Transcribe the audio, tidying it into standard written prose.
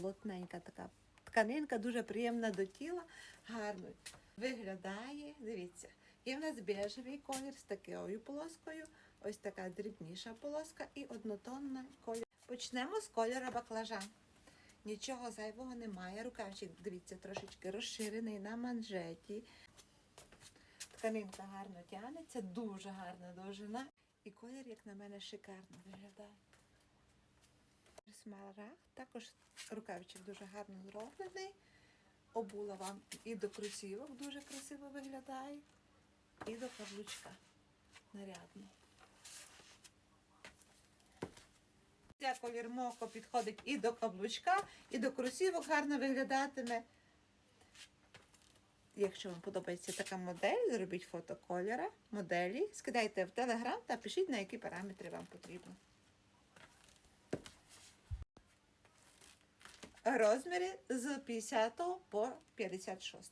плотненька така тканинка, дуже приємна до тіла, гарно виглядає. Дивіться, є в нас бежевий колір з такою полоскою, ось така дрібніша полоска і однотонна колір. Почнемо з кольора баклажан. Нічого зайвого немає. Рукавчик, дивіться, трошечки розширений на манжеті. Тканинка гарно тягнеться, дуже гарна довжина. І колір, як на мене, шикарно виглядає. Смарагд, також рукавчик дуже гарно зроблений. Обула вам і до кросівок дуже красиво виглядає, і до каблучка нарядний. Ця колір моко підходить і до каблучка, і до кросівок гарно виглядатиме. Якщо вам подобається така модель, зробіть фото кольора, моделі, скидайте в Telegram та пишіть, на які параметри вам потрібно. Розміри з 50 по 56.